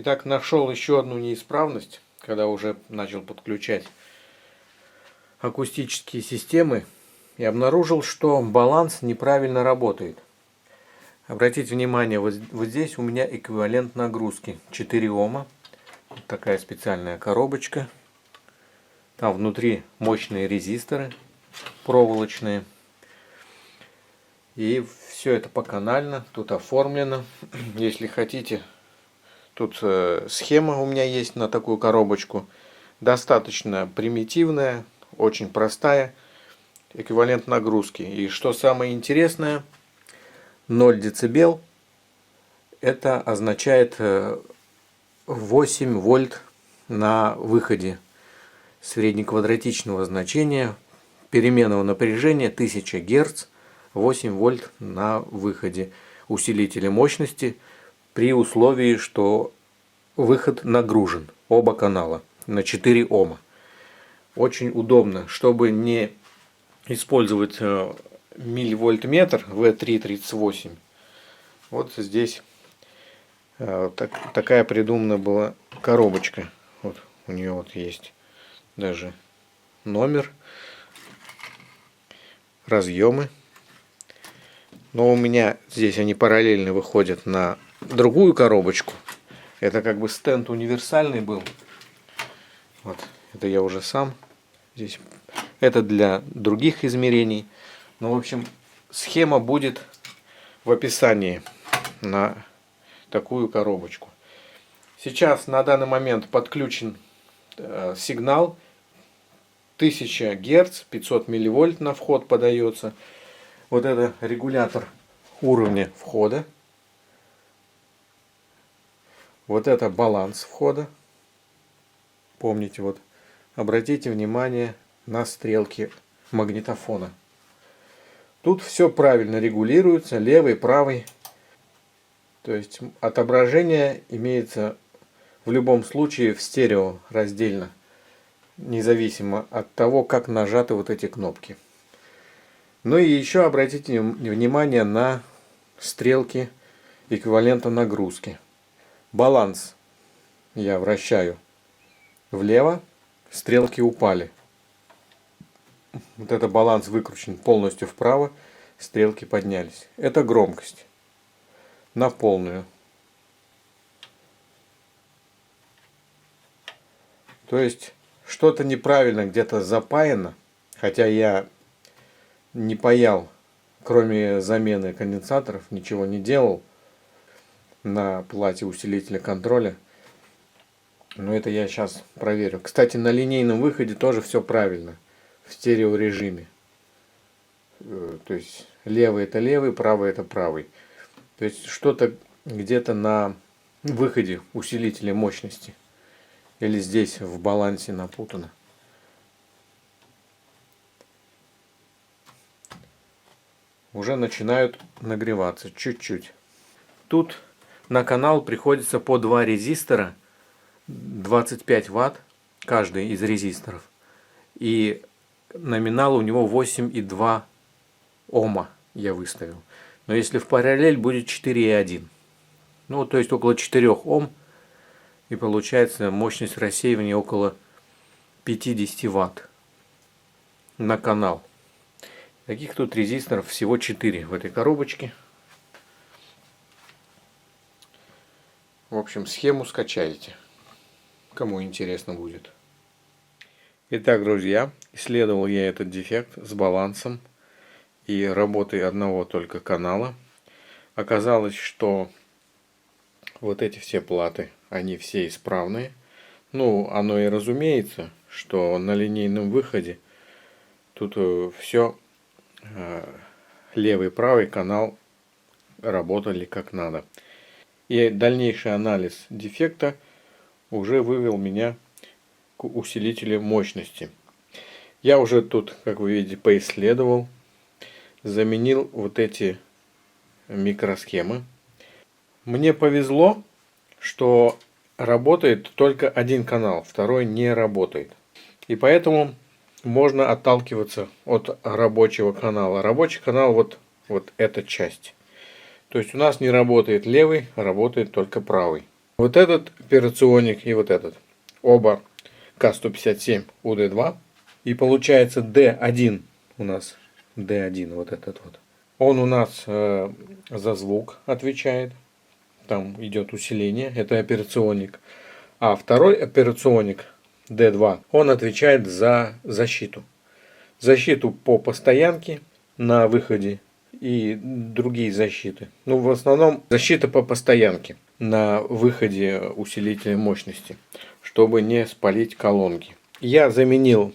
Итак, нашел еще одну неисправность, когда уже начал подключать акустические системы, и обнаружил, что баланс неправильно работает. Обратите внимание, вот здесь у меня эквивалент нагрузки 4 Ома. Вот такая специальная коробочка. Там внутри мощные резисторы проволочные. И все это поканально, тут оформлено. Если хотите, тут схема у меня есть на такую коробочку. Достаточно примитивная, очень простая. Эквивалент нагрузки. И что самое интересное, 0 дБ это означает 8 вольт на выходе среднеквадратичного значения переменного напряжения 1000 Гц, 8 вольт на выходе усилителя мощности при условии, что выход нагружен, оба канала на 4 Ома. Очень удобно, чтобы не использовать милливольтметр V338. Вот здесь такая придумана была коробочка. Вот у нее вот есть даже номер, разъемы. Но у меня здесь они параллельно выходят на другую коробочку. Это как бы стенд универсальный был. Вот это я уже сам здесь. Это для других измерений. Ну, в общем, схема будет в описании на такую коробочку. Сейчас на данный момент подключен сигнал 1000 Гц, 500 милливольт на вход подается. Вот это регулятор уровня входа. Вот это баланс входа. Помните, вот обратите внимание на стрелки магнитофона. Тут все правильно регулируется, левый, правый. То есть отображение имеется в любом случае в стерео раздельно, независимо от того, как нажаты вот эти кнопки. Ну и еще обратите внимание на стрелки эквивалента нагрузки. Баланс я вращаю влево, стрелки упали. Вот это баланс выкручен полностью вправо, стрелки поднялись. Это громкость на полную. То есть что-то неправильно где-то запаяно, хотя я не паял, кроме замены конденсаторов, ничего не делал на плате усилителя контроля. Но это я сейчас проверю. Кстати, на линейном выходе тоже все правильно. В стереорежиме. То есть левый это левый, правый это правый. То есть что-то где-то на выходе усилителя мощности. Или здесь в балансе напутано. Уже начинают нагреваться чуть-чуть. Тут на канал приходится по 2 резистора. 25 Вт каждый из резисторов. И номинал у него 8,2 Ома я выставил. Но если в параллель будет 4,1. Ну, то есть около 4 Ом. И получается мощность рассеивания около 50 Вт на канал. Таких тут резисторов всего 4 в этой коробочке. В общем, схему скачаете, кому интересно будет. Итак, друзья, исследовал я этот дефект с балансом и работой одного только канала. Оказалось, что вот эти все платы, они все исправные. Ну, оно и разумеется, что на линейном выходе тут все левый и правый канал работали как надо. И дальнейший анализ дефекта уже вывел меня к усилителю мощности. Я уже тут, как вы видите, поисследовал, заменил вот эти микросхемы. Мне повезло, что работает только один канал, второй не работает. И поэтому можно отталкиваться от рабочего канала. Рабочий канал вот эта часть. То есть у нас не работает левый, а работает только правый. Вот этот операционник и вот этот. Оба К157 УД2. И получается D1 у нас. D1 вот этот вот. Он у нас за звук отвечает. Там идет усиление. Это операционник. А второй операционник D2, он отвечает за защиту. Защиту по постоянке на выходе и другие защиты. Ну, в основном защита по постоянке на выходе усилителя мощности, чтобы не спалить колонки. Я заменил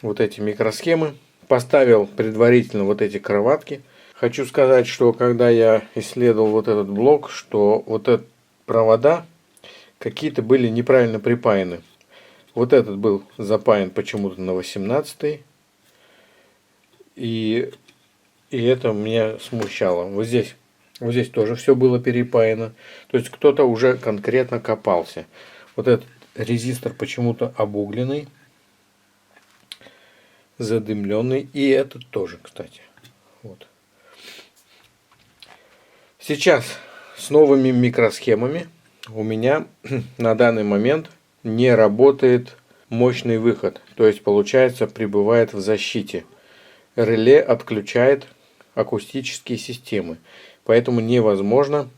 вот эти микросхемы, поставил предварительно вот эти кроватки. Хочу сказать, что когда я исследовал вот этот блок, что вот эти провода какие-то были неправильно припаяны. Вот этот был запаян почему-то на 18. И это меня смущало. Вот здесь тоже все было перепаяно. То есть кто-то уже конкретно копался. Вот этот резистор почему-то обугленный, задымленный. И этот тоже, кстати. Вот. Сейчас с новыми микросхемами у меня на данный момент не работает мощный выход. То есть получается пребывает в защите. Реле отключает акустические системы. Поэтому невозможно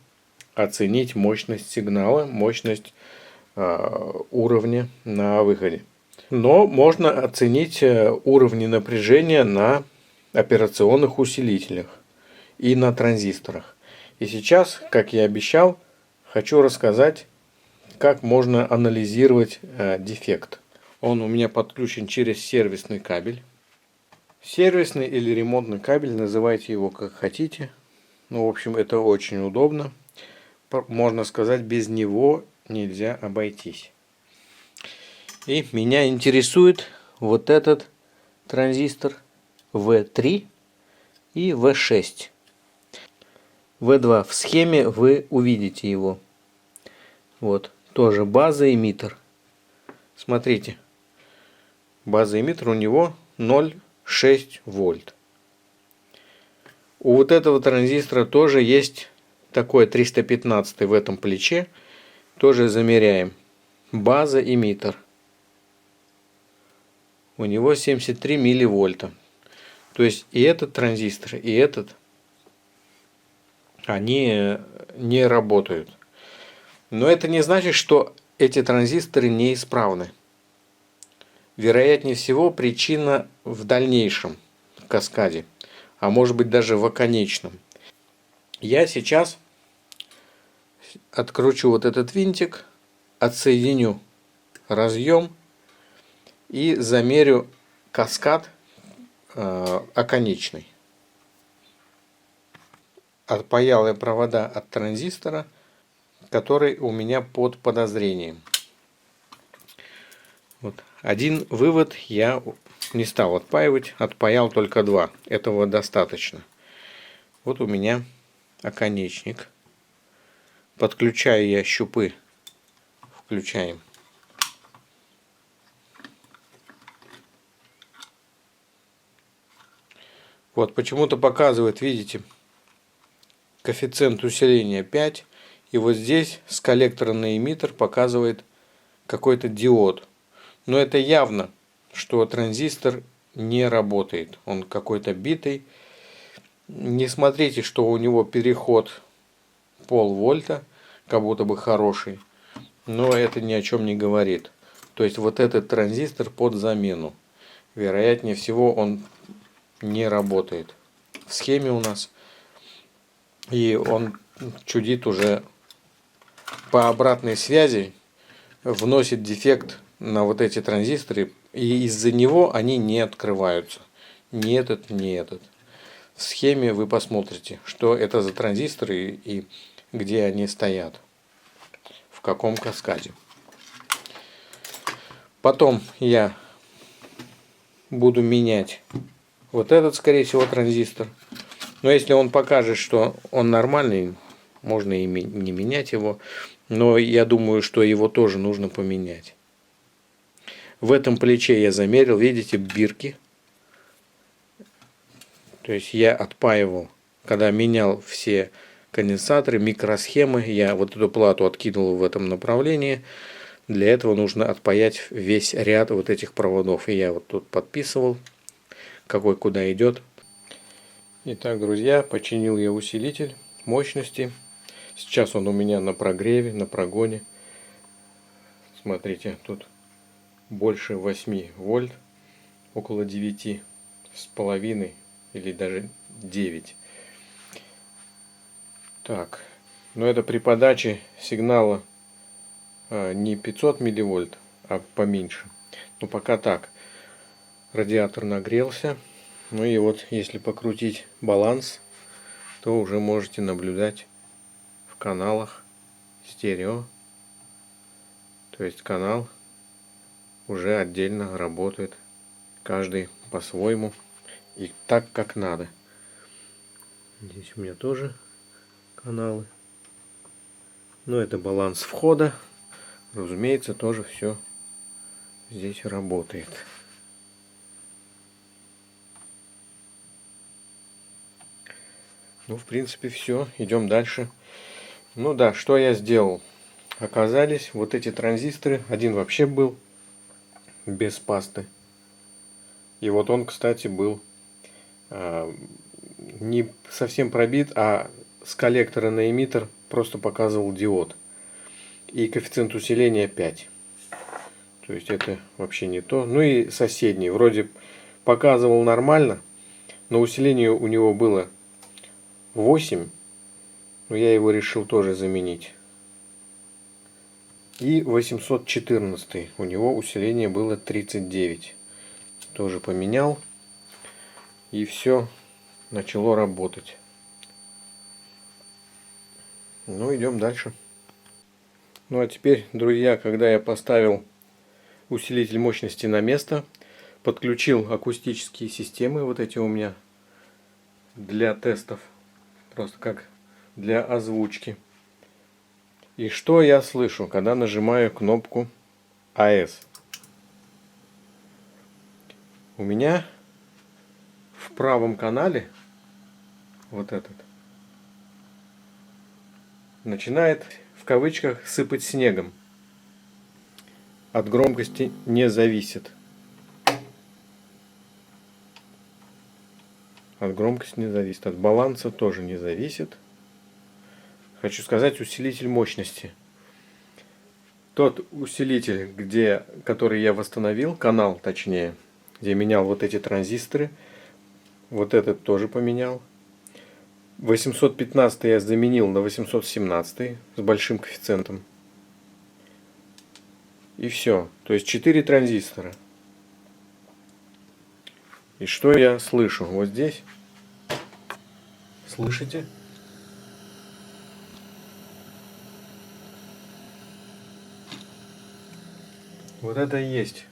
оценить мощность сигнала, мощность уровня на выходе. Но можно оценить уровни напряжения на операционных усилителях и на транзисторах. И сейчас, как я обещал, хочу рассказать, как можно анализировать дефект. Он у меня подключен через сервисный кабель. Сервисный или ремонтный кабель, называйте его как хотите. Ну, в общем, это очень удобно. Можно сказать, без него нельзя обойтись. И меня интересует вот этот транзистор V3 и V6. V2 в схеме вы увидите его. Вот, тоже база-эмиттер. Смотрите, база-эмиттер у него 0,6 вольт. У вот этого транзистора тоже есть такой 315 в этом плече. Тоже замеряем. База-эмиттер. У него 73 милливольта. То есть и этот транзистор, и этот, они не работают. Но это не значит, что эти транзисторы неисправны. Вероятнее всего, причина в дальнейшем каскаде, а может быть даже в оконечном. Я сейчас откручу вот этот винтик, отсоединю разъем и замерю каскад оконечный. Отпаял я провода от транзистора, который у меня под подозрением. Вот. Один вывод я не стал отпаивать, отпаял только два. Этого достаточно. Вот у меня оконечник. Подключаю я щупы. Включаем. Вот почему-то показывает, видите, коэффициент усиления 5. И вот здесь с коллектора на эмиттер показывает какой-то диод. Но это явно, что транзистор не работает. Он какой-то битый. Не смотрите, что у него переход полвольта, как будто бы хороший. Но это ни о чем не говорит. То есть вот этот транзистор под замену. Вероятнее всего он не работает в схеме у нас. И он чудит уже по обратной связи, вносит дефект на вот эти транзисторы, и из-за него они не открываются. Ни этот, ни этот. В схеме вы посмотрите, что это за транзисторы и где они стоят, в каком каскаде. Потом я буду менять вот этот, скорее всего, транзистор. Но если он покажет, что он нормальный, можно и не менять его. Но я думаю, что его тоже нужно поменять. В этом плече я замерил, видите, бирки. То есть я отпаивал, когда менял все конденсаторы, микросхемы. Я вот эту плату откинул в этом направлении. Для этого нужно отпаять весь ряд вот этих проводов. И я вот тут подписывал, какой куда идет. Итак, друзья, починил я усилитель мощности. Сейчас он у меня на прогреве, на прогоне. Смотрите, тут больше 8 вольт, около 9,5 или даже 9. Так, но это при подаче сигнала не 500 милливольт, а поменьше. Но пока так. Радиатор нагрелся. Ну и вот, если покрутить баланс, то уже можете наблюдать в каналах стерео. То есть канал уже отдельно работает, каждый по-своему и так, как надо. Здесь у меня тоже каналы. Но это баланс входа. Разумеется, тоже все здесь работает. Ну, в принципе, все. Идем дальше. Ну да, что я сделал? Оказались вот эти транзисторы. Один вообще был без пасты. И вот он, кстати, был не совсем пробит, а с коллектора на эмиттер просто показывал диод. И коэффициент усиления 5. То есть это вообще не то. Ну и соседний. Вроде показывал нормально, но усиление у него было 8. Но я его решил тоже заменить. И 814. У него усиление было 39. Тоже поменял. И все начало работать. Ну, идем дальше. Ну, а теперь, друзья, когда я поставил усилитель мощности на место, подключил акустические системы, вот эти у меня для тестов, просто как для озвучки. И что я слышу, когда нажимаю кнопку АС? У меня в правом канале вот этот начинает в кавычках сыпать снегом. От громкости не зависит. От громкости не зависит. От баланса тоже не зависит. Хочу сказать, усилитель мощности. Тот усилитель, который я восстановил, канал точнее, где менял вот эти транзисторы, вот этот тоже поменял. 815 я заменил на 817 с большим коэффициентом. И все. То есть 4 транзистора. И что я слышу? Вот здесь. Слышите? Вот это и есть.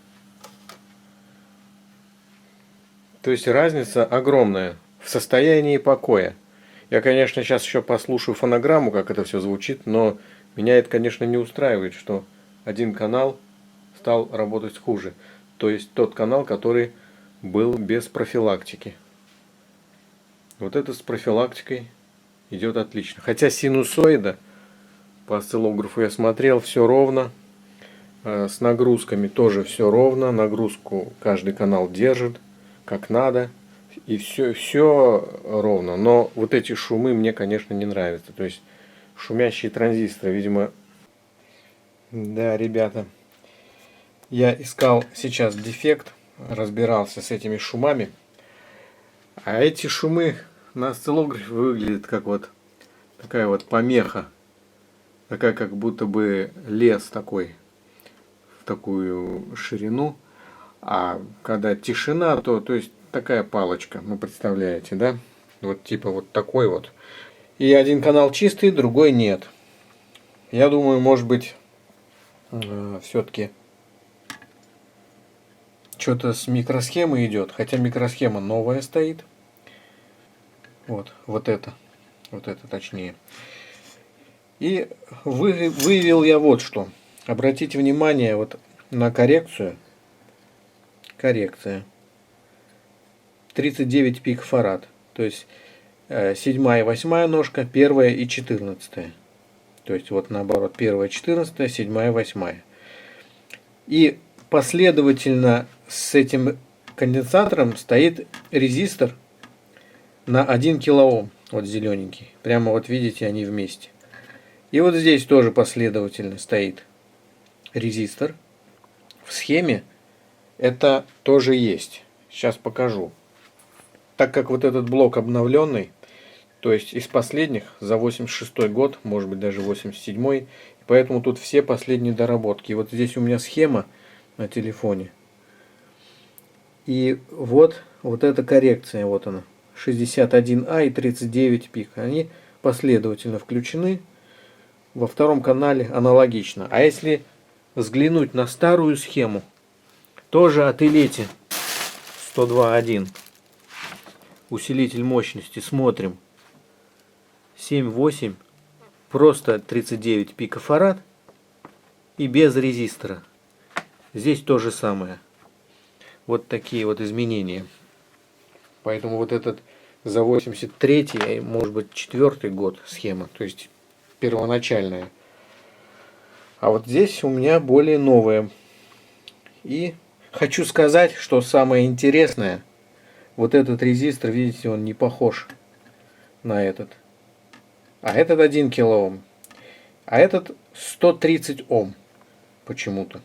То есть разница огромная в состоянии покоя. Я, конечно, сейчас еще послушаю фонограмму, как это все звучит, но меня это, конечно, не устраивает, что один канал стал работать хуже. То есть тот канал, который был без профилактики. Вот это с профилактикой идет отлично. Хотя синусоида по осциллографу я смотрел, все ровно. С нагрузками тоже все ровно. Нагрузку каждый канал держит как надо. И все ровно. Но вот эти шумы мне, конечно, не нравятся. То есть шумящие транзисторы, видимо. Да, ребята. Я искал сейчас дефект. Разбирался с этими шумами. А эти шумы на осциллографе выглядят как вот такая вот помеха. Такая как будто бы лес такой. В такую ширину. А когда тишина, то есть такая палочка, ну представляете, да? Вот типа вот такой вот. И один канал чистый, другой нет. Я думаю, может быть, все-таки что-то с микросхемой идет. Хотя микросхема новая стоит. Вот это точнее. И выявил я вот что. Обратите внимание вот на коррекцию. Коррекция. 39 пикофарад. То есть 7 и 8 ножка, 1 и 14. То есть вот наоборот, 1, 14, 7 и 8. И последовательно с этим конденсатором стоит резистор на 1 килоом. Вот зелененький. Прямо вот видите, они вместе. И вот здесь тоже последовательно стоит резистор. В схеме это тоже есть. Сейчас покажу. Так как вот этот блок обновленный, то есть из последних за 86 год, может быть даже 87, поэтому тут все последние доработки. И вот здесь у меня схема на телефоне. И вот эта коррекция, вот она, 61А и 39 пик. Они последовательно включены. Во втором канале аналогично. А если взглянуть на старую схему, тоже от Илети 102.1. Усилитель мощности. Смотрим. 7,8. Просто 39 пикофарад. И без резистора. Здесь то же самое. Вот такие вот изменения. Поэтому вот этот за 83-й, может быть 4-й год схема. То есть первоначальная. А вот здесь у меня более новая. И хочу сказать, что самое интересное, вот этот резистор, видите, он не похож на этот. А этот 1 килоом. А этот 130 Ом. Почему-то.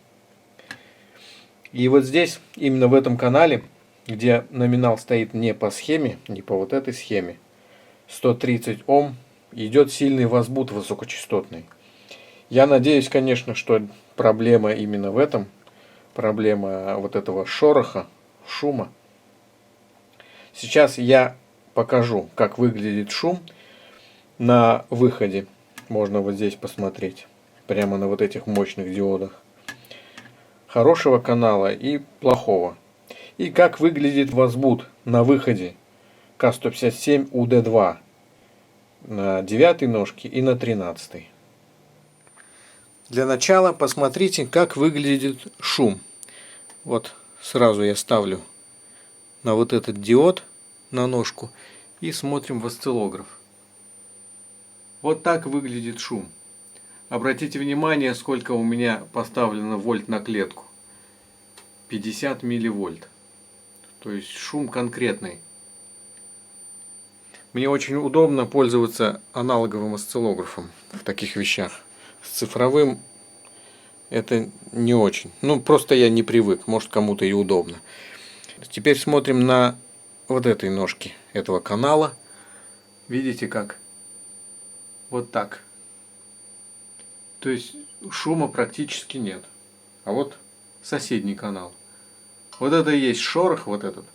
И вот здесь, именно в этом канале, где номинал стоит не по схеме, не по вот этой схеме, 130 Ом, идет сильный возбуд высокочастотный. Я надеюсь, конечно, что проблема именно в этом. Проблема вот этого шороха, шума. Сейчас я покажу, как выглядит шум на выходе. Можно вот здесь посмотреть. Прямо на вот этих мощных диодах. Хорошего канала и плохого. И как выглядит возбуд на выходе К157 УД2 на 9 ножке и на 13. Для начала посмотрите, как выглядит шум. Вот сразу я ставлю на вот этот диод на ножку и смотрим в осциллограф. Вот так выглядит шум. Обратите внимание, сколько у меня поставлено вольт на клетку. 50 милливольт. То есть шум конкретный. Мне очень удобно пользоваться аналоговым осциллографом в таких вещах. С цифровым это не очень. Ну, просто я не привык. Может, кому-то и удобно. Теперь смотрим на вот этой ножке этого канала. Видите как? Вот так. То есть шума практически нет. А вот соседний канал. Вот это и есть шорох, вот этот.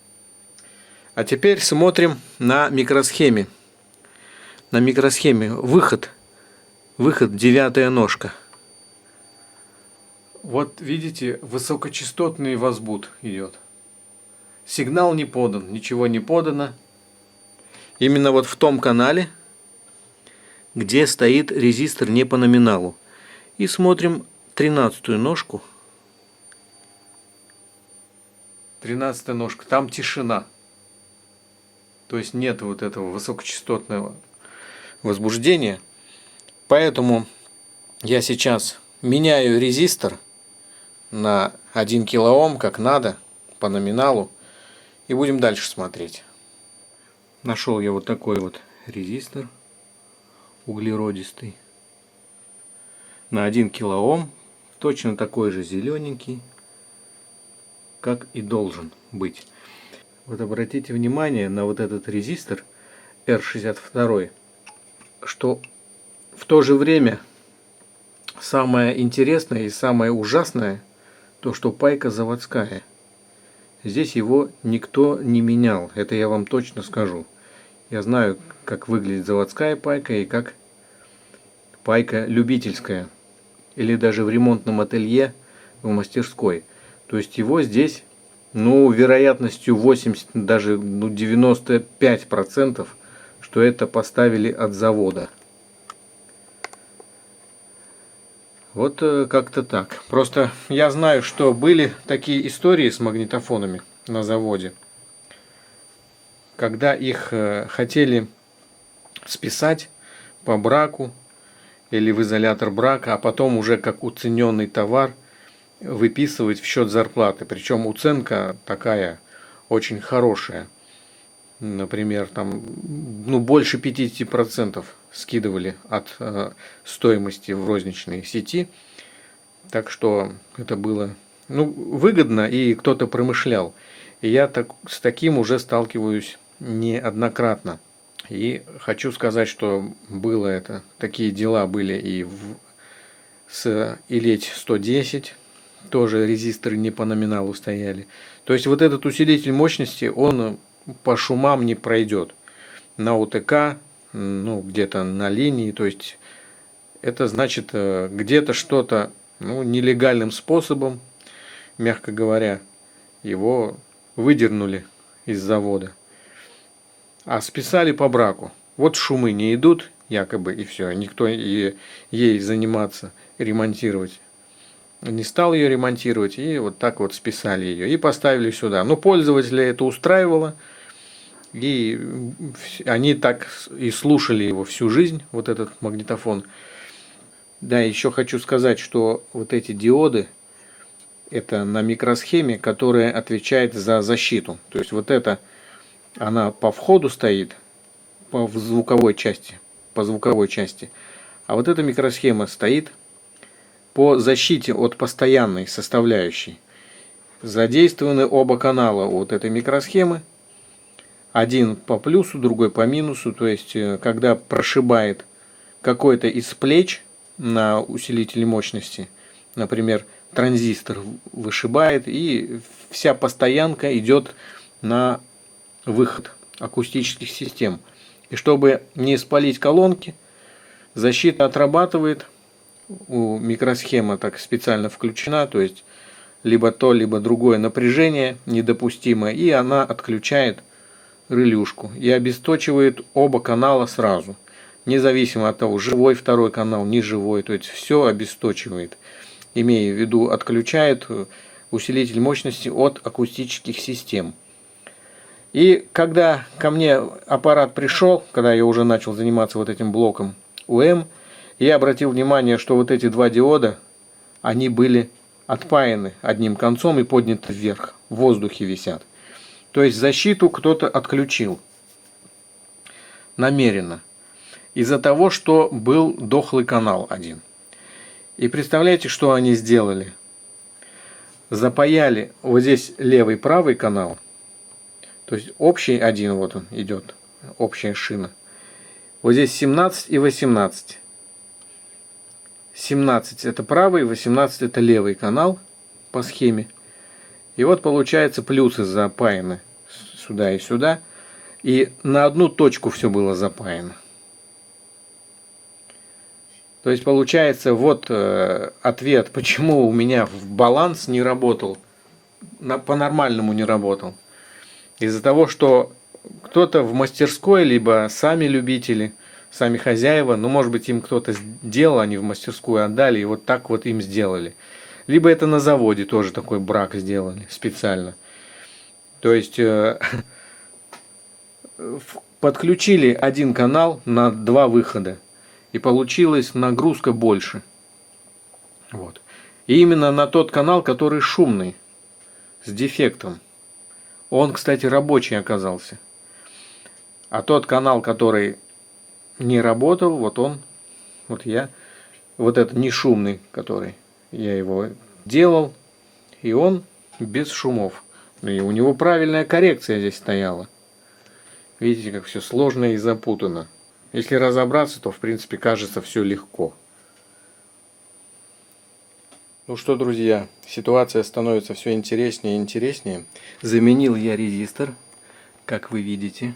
А теперь смотрим на микросхеме. На микросхеме выход 9 ножка. Вот видите, высокочастотный возбуд идет. Сигнал не подан, ничего не подано. Именно вот в том канале, где стоит резистор не по номиналу. И смотрим 13-ю ножку. 13-я ножка, там тишина. То есть нет вот этого высокочастотного возбуждения. Поэтому я сейчас меняю резистор на 1 килоом, как надо, по номиналу. И будем дальше смотреть. Нашел я вот такой вот резистор углеродистый. На 1 килоом. Точно такой же зелененький, как и должен быть. Вот обратите внимание на вот этот резистор R62, что в то же время самое интересное и самое ужасное, то что пайка заводская. Здесь его никто не менял, это я вам точно скажу. Я знаю, как выглядит заводская пайка и как пайка любительская. Или даже в ремонтном ателье, в мастерской. То есть его здесь, ну, вероятностью 80, даже 95%, что это поставили от завода. Вот как-то так. Просто я знаю, что были такие истории с магнитофонами на заводе, когда их хотели списать по браку или в изолятор брака, а потом уже как уцененный товар выписывать в счет зарплаты. Причем уценка такая очень хорошая. Например, там, больше 50% скидывали от стоимости в розничной сети. Так что это было выгодно, и кто-то промышлял. И я с таким уже сталкиваюсь неоднократно. И хочу сказать, что было это. Такие дела были и с Илеть 110. Тоже резисторы не по номиналу стояли. То есть вот этот усилитель мощности, он по шумам не пройдет. На УТК, где-то на линии. То есть это значит где-то что-то нелегальным способом, мягко говоря, его выдернули из завода. А списали по браку. Вот шумы не идут, якобы, и все. Никто ей заниматься, ремонтировать не стал ее ремонтировать. И вот так вот списали ее. И поставили сюда. Но пользователя это устраивало. И они так и слушали его всю жизнь, вот этот магнитофон. Да, еще хочу сказать, что вот эти диоды, это на микросхеме, которая отвечает за защиту. То есть вот это, она по входу стоит, по звуковой части. А вот эта микросхема стоит по защите от постоянной составляющей. Задействованы оба канала вот этой микросхемы. Один по плюсу, другой по минусу. То есть, когда прошибает какой-то из плеч на усилителе мощности, например, транзистор вышибает, и вся постоянка идет на выход акустических систем. И чтобы не спалить колонки, защита отрабатывает. У микросхема так специально включена, то есть либо то, либо другое напряжение недопустимое, и она отключает релюшку и обесточивает оба канала сразу, независимо от того, живой второй канал, не живой, то есть все обесточивает, имея в виду, отключает усилитель мощности от акустических систем. И когда ко мне аппарат пришел, когда я уже начал заниматься вот этим блоком УМ, я обратил внимание, что вот эти два диода, они были отпаяны одним концом и подняты вверх, в воздухе висят. То есть защиту кто-то отключил намеренно, из-за того, что был дохлый канал один. И представляете, что они сделали? Запаяли вот здесь левый правый канал, то есть общий один, вот он идет, общая шина. Вот здесь 17 и 18. 17 это правый, 18 это левый канал по схеме. И вот получается плюсы запаяны сюда и сюда. И на одну точку все было запаяно. То есть получается вот ответ, почему у меня баланс не работал, по-нормальному не работал. Из-за того, что кто-то в мастерской, либо сами любители, сами хозяева, может быть, им кто-то сделал, они в мастерскую отдали, и вот так вот им сделали. Либо это на заводе тоже такой брак сделали специально. То есть подключили один канал на два выхода, и получилась нагрузка больше. Вот. И именно на тот канал, который шумный, с дефектом. Он, кстати, рабочий оказался. А тот канал, который не работал, вот этот не шумный, который я его делал, и он без шумов. И у него правильная коррекция здесь стояла. Видите, как все сложно и запутано. Если разобраться, то в принципе кажется все легко. Ну что, друзья, ситуация становится все интереснее и интереснее. Заменил я резистор, как вы видите.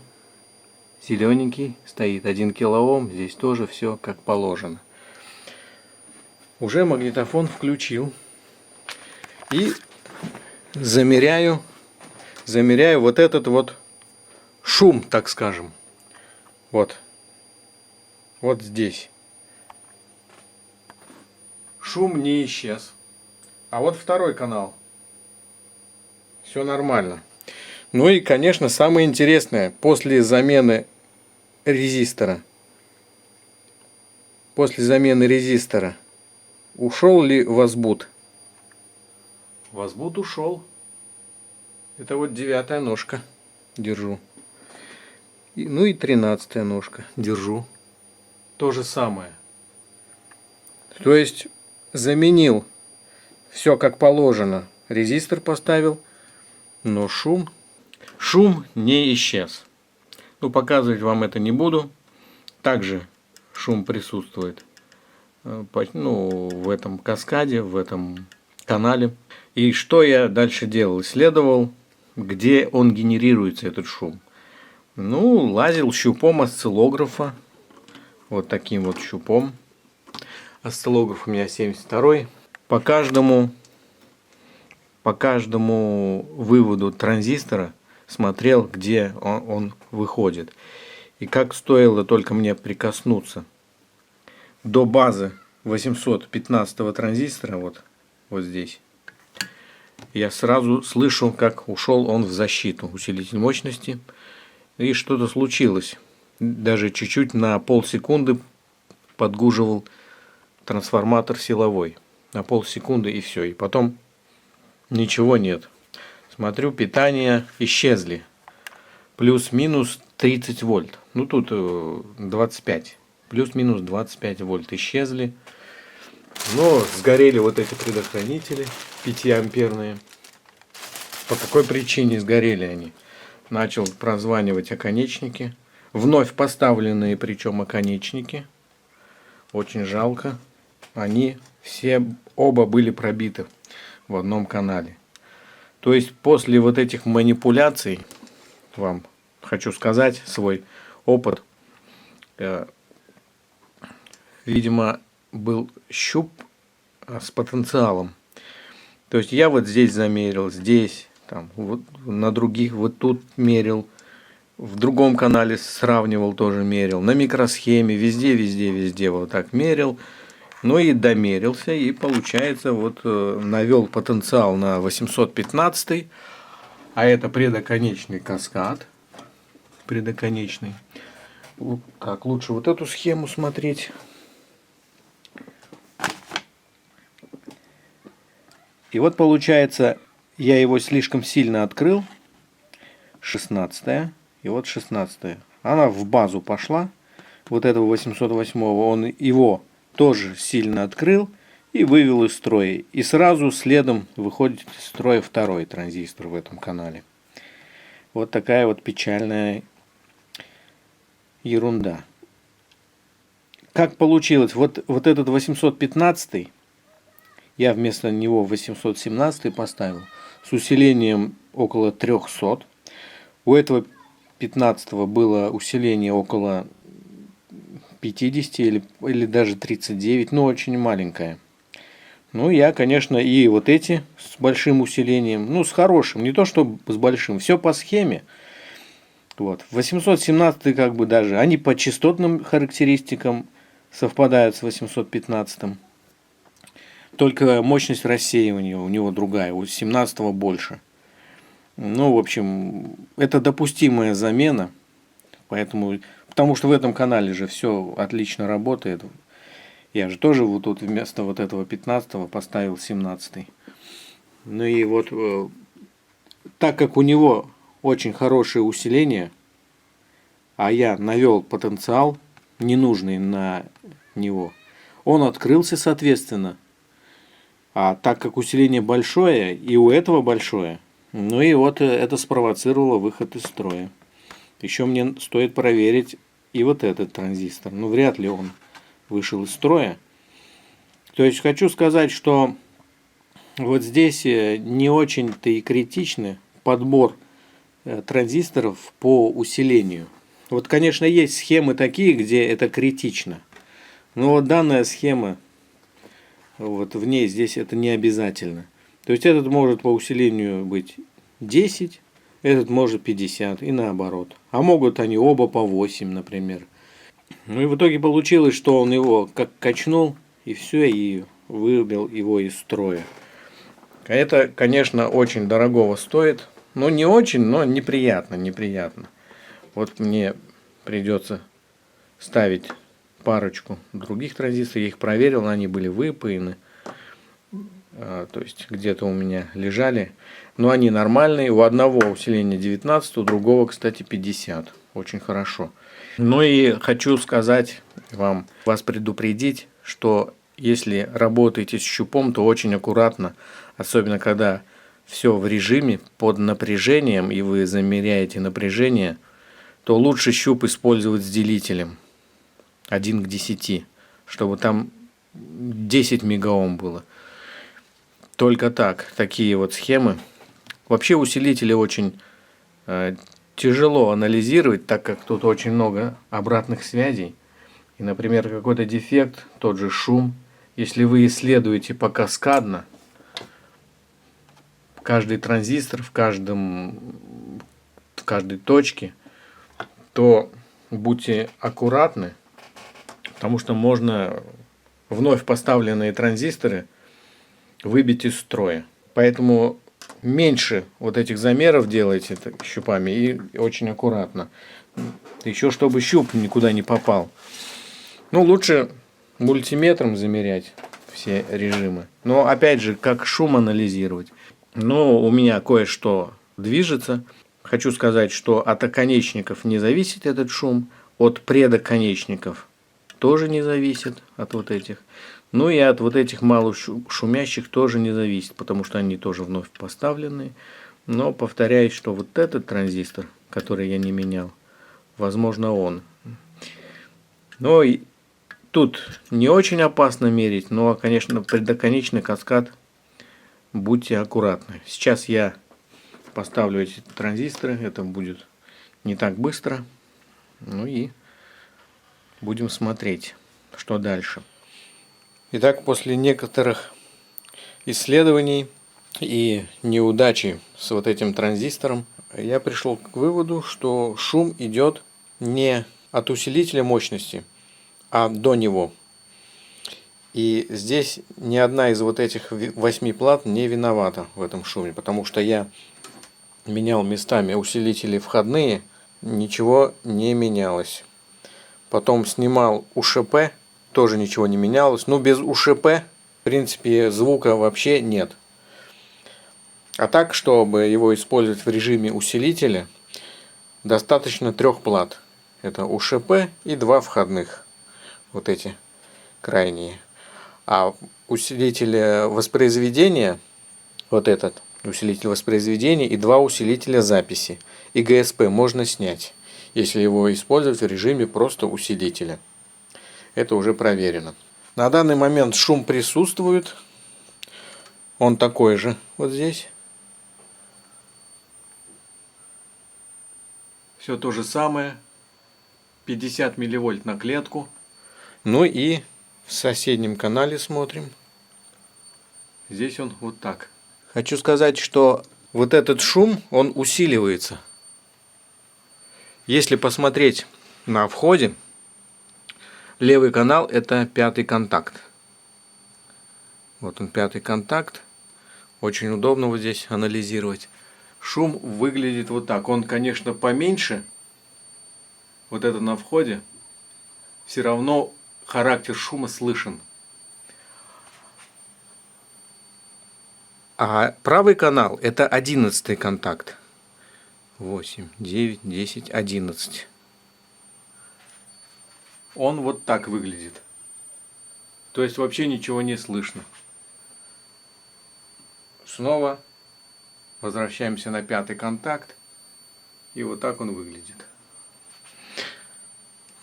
Зелененький, стоит 1 килоом, здесь тоже все как положено. Уже магнитофон включил. И замеряю вот этот вот шум, так скажем. Вот здесь. Шум не исчез. А вот второй канал. Все нормально. Ну и, конечно, самое интересное, после замены резистора после замены резистора, ушел ли возбуд? Возбуд ушел. Это вот 9-я ножка. Держу. Ну и 13-я ножка. Держу. То же самое. То есть заменил все как положено. Резистор поставил. Но шум не исчез. Ну, показывать вам это не буду. Также шум присутствует, ну, в этом каскаде, в этом канале. И что я дальше делал? Исследовал, где он генерируется, этот шум. Ну, лазил щупом осциллографа. Вот таким вот щупом. Осциллограф у меня 72-й. По каждому выводу транзистора смотрел, где он выходит. И как стоило только мне прикоснуться до базы 815 транзистора, вот здесь, я сразу слышу, как ушел он в защиту, усилитель мощности. И что-то случилось. Даже чуть-чуть на полсекунды подгуживал трансформатор силовой. На полсекунды и все. И потом ничего нет. Смотрю, питание исчезли. Плюс-минус 30 вольт. Ну тут 25. Плюс-минус 25 вольт исчезли. Но сгорели вот эти предохранители 5-амперные. По какой причине сгорели они? Начал прозванивать оконечники. Вновь поставленные, причем оконечники. Очень жалко. Они оба были пробиты в одном канале. То есть после вот этих манипуляций, вам хочу сказать свой опыт, видимо, был щуп с потенциалом. То есть я вот здесь замерил, здесь, там, вот на других, вот тут мерил, в другом канале сравнивал, тоже мерил, на микросхеме, везде вот так мерил. Ну и домерился, и получается, вот навел потенциал на 815, а это предоконечный каскад. Предоконечный. Так, лучше вот эту схему смотреть. И вот получается, я его слишком сильно открыл. 16-я. И вот 16-я. Она в базу пошла. Вот этого 808-го, он его тоже сильно открыл и вывел из строя. И сразу следом выходит из строя второй транзистор в этом канале. Вот такая вот печальная ерунда. Как получилось? Вот этот 815, я вместо него 817 поставил с усилением около 300. У этого 15 было усиление около 50 или даже 39, но очень маленькое. Ну, я, конечно, и вот эти с большим усилением, ну, с хорошим, не то что с большим, все по схеме. Вот. 817 как бы даже, они по частотным характеристикам совпадают с 815. Только мощность рассеивания у него другая, у 17 больше. Ну, в общем, это допустимая замена, поэтому... Потому что в этом канале же все отлично работает. Я же тоже вот тут вместо вот этого 15-го поставил 17-й. Ну и вот, так как у него очень хорошее усиление, а я навел потенциал ненужный на него, он открылся соответственно. А так как усиление большое, и у этого большое, ну и вот это спровоцировало выход из строя. Еще мне стоит проверить и вот этот транзистор. Ну, вряд ли он вышел из строя. То есть, хочу сказать, что вот здесь не очень-то и критичный подбор транзисторов по усилению. Вот, конечно, есть схемы такие, где это критично. Но вот данная схема, вот в ней здесь это не обязательно. То есть, этот может по усилению быть 10, этот может 50 и наоборот. А могут они оба по 8, например. Ну и в итоге получилось, что он его как качнул, и все, и выбил его из строя. Это, конечно, очень дорогого стоит. Ну, не очень, но неприятно. Вот мне придется ставить парочку других транзисторов, я их проверил, они были выпаяны. То есть где-то у меня лежали. Но они нормальные. У одного усиление 19, у другого, кстати, 50. Очень хорошо. Ну и хочу сказать вам, вас предупредить, что если работаете с щупом, то очень аккуратно, особенно когда все в режиме под напряжением и вы замеряете напряжение, то лучше щуп использовать с делителем 1 к 10, чтобы там 10 мегаом было. Только так, такие вот схемы. Вообще усилители очень тяжело анализировать, так как тут очень много обратных связей. И, например, какой-то дефект, тот же шум, если вы исследуете покаскадно, каждый транзистор в каждой точке, то будьте аккуратны, потому что можно вновь поставленные транзисторы выбить из строя. Поэтому меньше вот этих замеров делайте щупами и очень аккуратно. Еще чтобы щуп никуда не попал. Ну, лучше мультиметром замерять все режимы. Но опять же, как шум анализировать. Но у меня кое-что движется. Хочу сказать, что от оконечников не зависит этот шум, от предоконечников тоже не зависит, от вот этих. Ну и от вот этих малошумящих тоже не зависит, потому что они тоже вновь поставлены. Но повторяюсь, что вот этот транзистор, который я не менял, возможно он. Но и тут не очень опасно мерить, но, конечно, предоконечный каскад будьте аккуратны. Сейчас я поставлю эти транзисторы, это будет не так быстро. Ну и будем смотреть, что дальше. Итак, после некоторых исследований и неудачи с вот этим транзистором, я пришел к выводу, что шум идет не от усилителя мощности, а до него. И здесь ни одна из вот этих 8 плат не виновата в этом шуме, потому что я менял местами усилители входные, ничего не менялось. Потом снимал УШП, тоже ничего не менялось. Но без УШП, в принципе, звука вообще нет. А так, чтобы его использовать в режиме усилителя, достаточно 3 плат. Это УШП и 2 входных. Вот эти крайние. А усилитель воспроизведения, вот этот усилитель воспроизведения и 2 усилителя записи. И ГСП можно снять, если его использовать в режиме просто усилителя. Это уже проверено. На данный момент шум присутствует. Он такой же вот здесь. Все то же самое. 50 милливольт на клетку. Ну и в соседнем канале смотрим. Здесь он вот так. Хочу сказать, что вот этот шум, он усиливается. Если посмотреть на входе, левый канал это 5-й контакт. Вот он 5-й контакт. Очень удобно вот здесь анализировать. Шум выглядит вот так. Он, конечно, поменьше. Вот это на входе. Все равно характер шума слышен. А правый канал это 11-й контакт. 8, 9, 10, 11. Он вот так выглядит. То есть вообще ничего не слышно. Снова возвращаемся на 5-й контакт. И вот так он выглядит.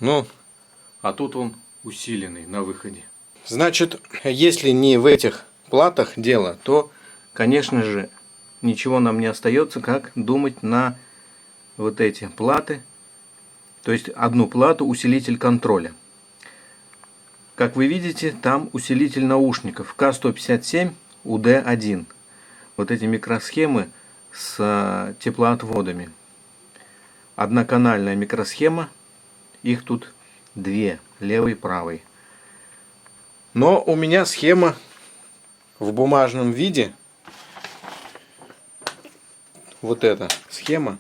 Ну, а тут он усиленный на выходе. Значит, если не в этих платах дело, то, конечно же, ничего нам не остается, как думать на вот эти платы. То есть одну плату усилитель контроля. Как вы видите, там усилитель наушников К157 УД1. Вот эти микросхемы с теплоотводами. Одноканальная микросхема. Их тут 2, левый и правый. Но у меня схема в бумажном виде. Вот эта схема.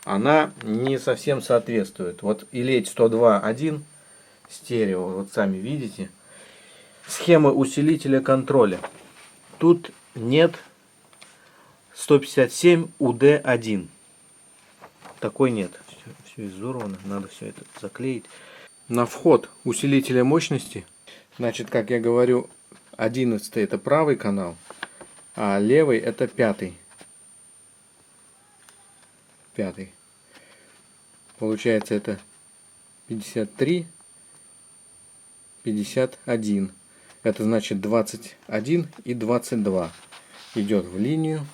Она не совсем соответствует. Вот илеть 102.1 стерео, вот сами видите. Схема усилителя контроля. Тут нет 157 UD1. Такой нет. Все изорвано, надо все это заклеить. На вход усилителя мощности, значит, как я говорю, 11 это правый канал, а левый это пятый. Получается это 53, 51. Это значит 21 и 22. Идет в линию.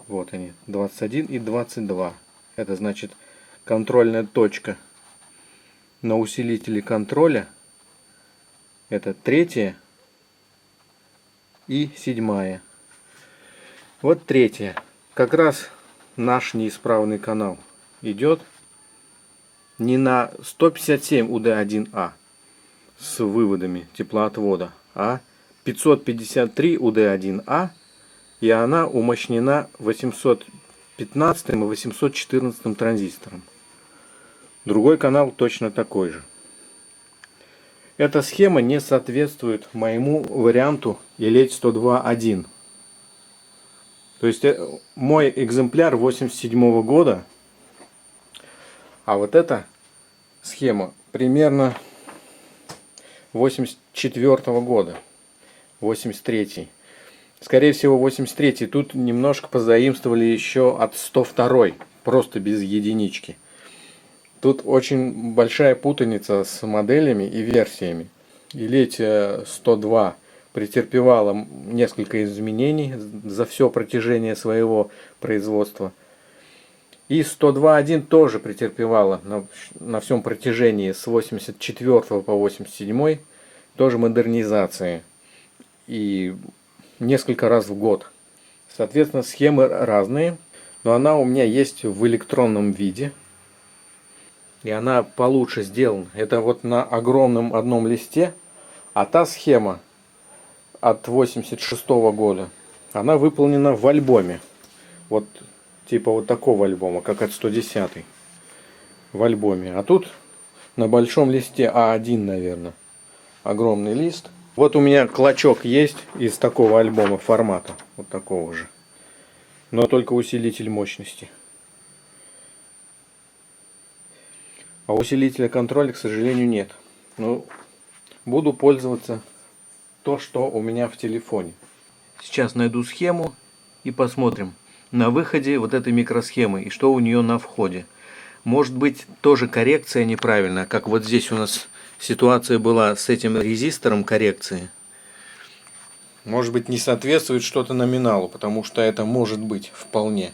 Вот они, 21 и 22. Это значит контрольная точка на усилителе контроля. Это 3 и 7. Вот 3. Как раз наш неисправный канал идет не на 157 UD1А с выводами теплоотвода, а 553 UD1А, и она умощнена 815 и 814 транзистором. Другой канал точно такой же. Эта схема не соответствует моему варианту Елеть 102.1. То есть мой экземпляр 87 года, а вот эта схема примерно 84 года, 83. Скорее всего 83. Тут немножко позаимствовали еще от 102, просто без единички. Тут очень большая путаница с моделями и версиями. Елеть 102 претерпевала несколько изменений за все протяжение своего производства. И 102.1 тоже претерпевала на всем протяжении с 84 по 87 тоже модернизации. И несколько раз в год. Соответственно, схемы разные, но она у меня есть в электронном виде. И она получше сделана. Это вот на огромном одном листе. А та схема от 86 года, она выполнена в альбоме. Вот типа вот такого альбома, как от 110 в альбоме. А тут на большом листе А1, наверное. Огромный лист. Вот у меня клочок есть из такого альбома формата. Вот такого же. Но только усилитель мощности. А усилителя контроля, к сожалению, нет. Но буду пользоваться то, что у меня в телефоне. Сейчас найду схему и посмотрим на выходе вот этой микросхемы и что у нее на входе. Может быть, тоже коррекция неправильная, как вот здесь у нас ситуация была с этим резистором коррекции. Может быть, не соответствует что-то номиналу, потому что это может быть вполне.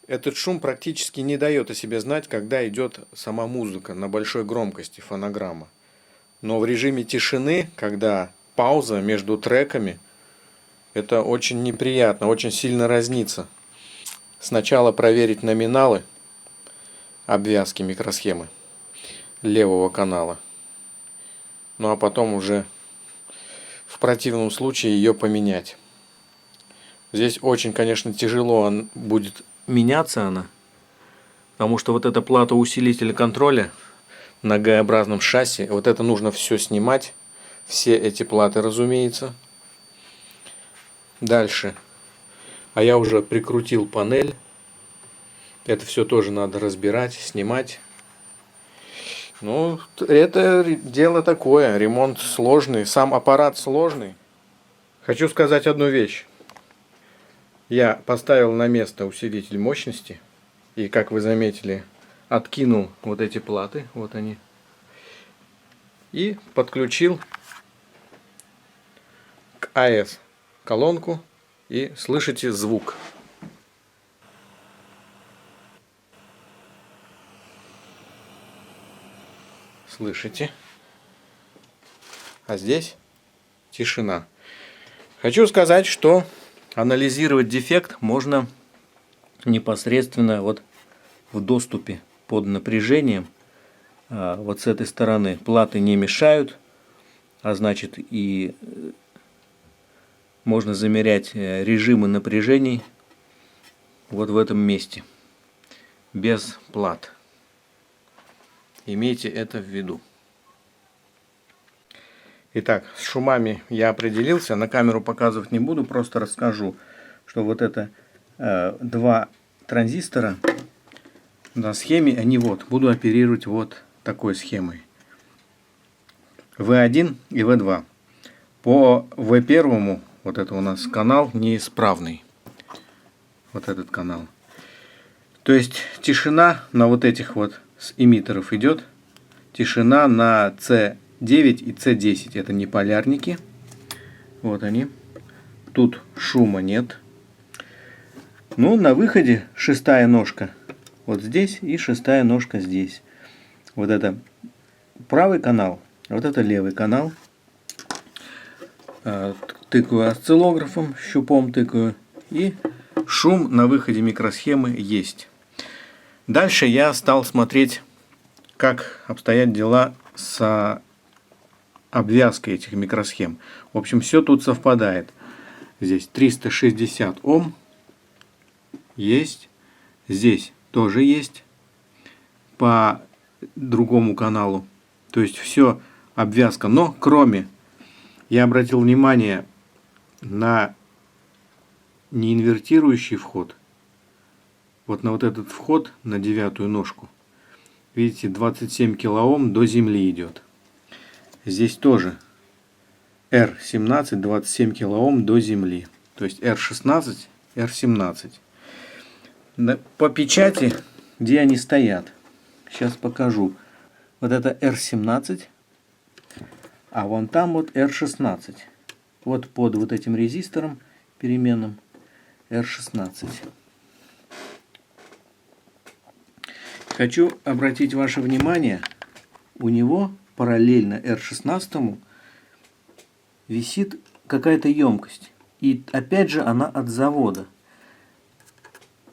Этот шум практически не дает о себе знать, когда идет сама музыка на большой громкости, фонограмма. Но в режиме тишины, когда пауза между треками, это очень неприятно, очень сильно разнится. Сначала проверить номиналы обвязки микросхемы левого канала. Ну а потом уже в противном случае ее поменять. Здесь очень, конечно, тяжело будет меняться она, потому что вот эта плата усилителя контроля на Г-образном шасси, вот это нужно все снимать, все эти платы, разумеется. Дальше, а я уже прикрутил панель, это все тоже надо разбирать, снимать. Ну, это дело такое, ремонт сложный, сам аппарат сложный. Хочу сказать одну вещь. Я поставил на место усилитель мощности и, как вы заметили, откинул вот эти платы, вот они, и подключил к АЭС колонку, и слышите звук. Слышите? А здесь тишина. Хочу сказать, что анализировать дефект можно непосредственно вот в доступе под напряжением. Вот с этой стороны платы не мешают, а значит и можно замерять режимы напряжений вот в этом месте без плат. Имейте это в виду. Итак, с шумами я определился. На камеру показывать не буду, просто расскажу, что вот это два транзистора на схеме, они вот, буду оперировать вот такой схемой. V1 и V2. По V1, вот это у нас канал неисправный. Вот этот канал. То есть тишина на вот этих вот с эмиттеров идет. Тишина на C9 и C10. Это не полярники. Вот они. Тут шума нет. Ну, на выходе шестая ножка вот здесь и шестая ножка здесь. Вот это правый канал, вот это левый канал. Тыкаю осциллографом, щупом тыкаю. И шум на выходе микросхемы есть. Дальше я стал смотреть, как обстоят дела с обвязкой этих микросхем. В общем, все тут совпадает. Здесь 360 Ом есть. Здесь тоже есть. По другому каналу. То есть все обвязка. Но кроме, я обратил внимание на неинвертирующий вход. Вот на вот этот вход на 9-ю ножку. Видите, 27 килоом до земли идет. Здесь тоже R17 27 килоом до земли. То есть R16, R17. По печати, где они стоят. Сейчас покажу. Вот это R17. А вон там вот R16. Вот под вот этим резистором переменным R16. Хочу обратить ваше внимание, у него параллельно R16 висит какая-то емкость. И опять же она от завода.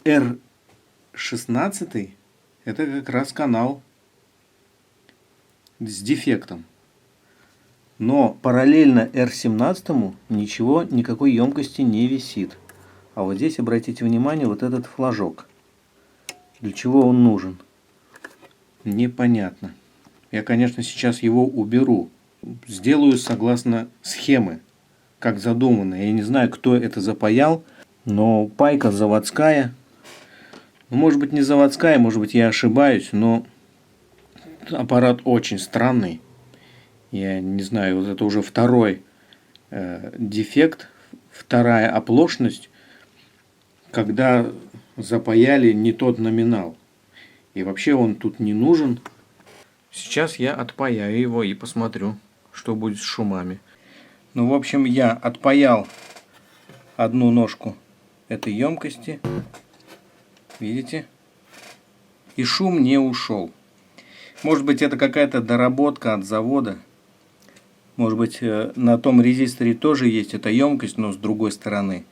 R16 это как раз канал с дефектом. Но параллельно R17 ничего, никакой емкости не висит. А вот здесь обратите внимание, вот этот флажок. Для чего он нужен? Непонятно. Я, конечно, сейчас его уберу. Сделаю согласно схемы, как задумано. Я не знаю, кто это запаял, но пайка заводская. Может быть, не заводская, может быть, я ошибаюсь, но аппарат очень странный. Я не знаю, вот это уже второй дефект, вторая оплошность, когда запаяли не тот номинал. И вообще он тут не нужен. Сейчас я отпаяю его и посмотрю, что будет с шумами. Ну, в общем, я отпаял одну ножку этой емкости. Видите? И шум не ушел. Может быть, это какая-то доработка от завода. Может быть, на том резисторе тоже есть эта емкость, но с другой стороны.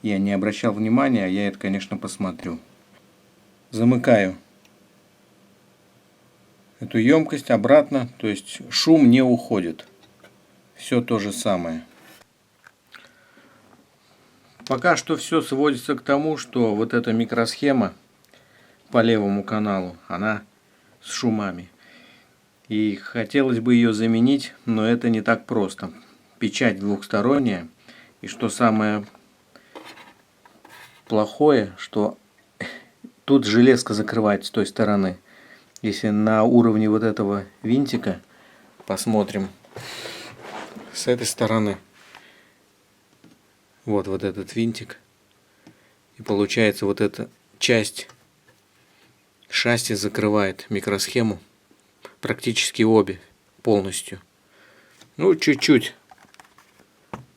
Я не обращал внимания, а я это, конечно, посмотрю. Замыкаю эту емкость обратно, то есть шум не уходит. Все то же самое. Пока что все сводится к тому, что вот эта микросхема по левому каналу, она с шумами. И хотелось бы ее заменить, но это не так просто. Печать двухсторонняя. И что самое плохое, что тут железка закрывает с той стороны. Если на уровне вот этого винтика посмотрим с этой стороны. Вот этот винтик. И получается вот эта часть шасси закрывает микросхему. Практически обе полностью. Ну, чуть-чуть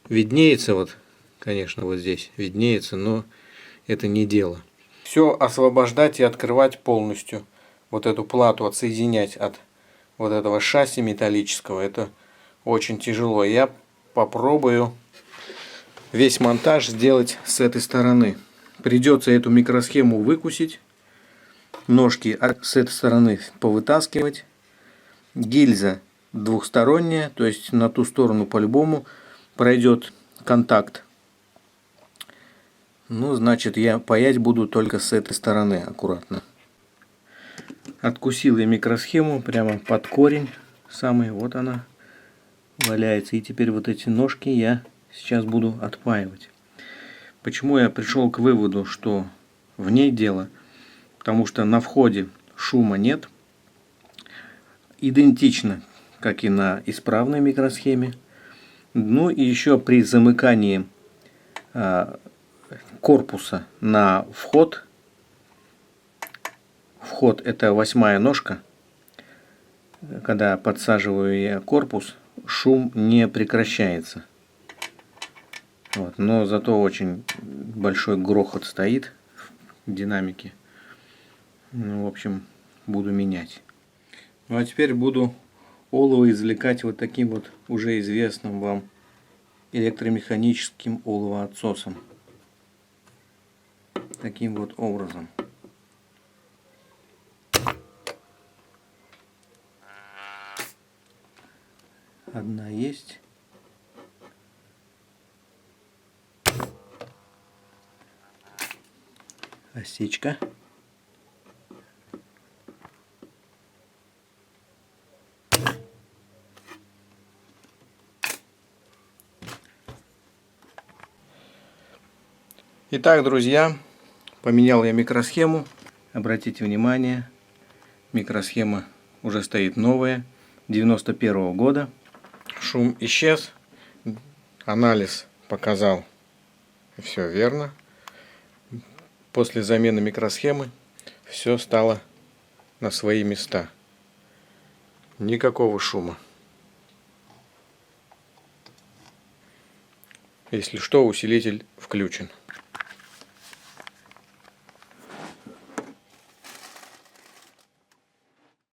виднеется вот, конечно, вот здесь виднеется, но это не дело. Все освобождать и открывать полностью. Вот эту плату отсоединять от вот этого шасси металлического. Это очень тяжело. Я попробую весь монтаж сделать с этой стороны. Придется эту микросхему выкусить. Ножки с этой стороны повытаскивать. Гильза двухсторонняя, то есть на ту сторону по-любому пройдет контакт. Ну, значит, я паять буду только с этой стороны аккуратно. Откусил я микросхему прямо под корень самый, вот она. валяется. И теперь вот эти ножки я сейчас буду отпаивать. Почему я пришел к выводу, что в ней дело? Потому что на входе шума нет. Идентично, как и на исправной микросхеме. Ну и еще при замыкании корпуса на вход. Вход — это 8-я ножка. Когда подсаживаю я корпус, шум не прекращается. Вот. Но зато очень большой грохот стоит в динамике. Ну, в общем, буду менять. Ну а теперь буду олово извлекать вот таким вот уже известным вам электромеханическим оловоотсосом. Таким вот образом. Одна есть. Осечка. Итак, друзья, поменял я микросхему. Обратите внимание, микросхема уже стоит новая, 91-го года. Шум исчез. Анализ показал все верно. После замены микросхемы все стало на свои места. Никакого шума. Если что, усилитель включен.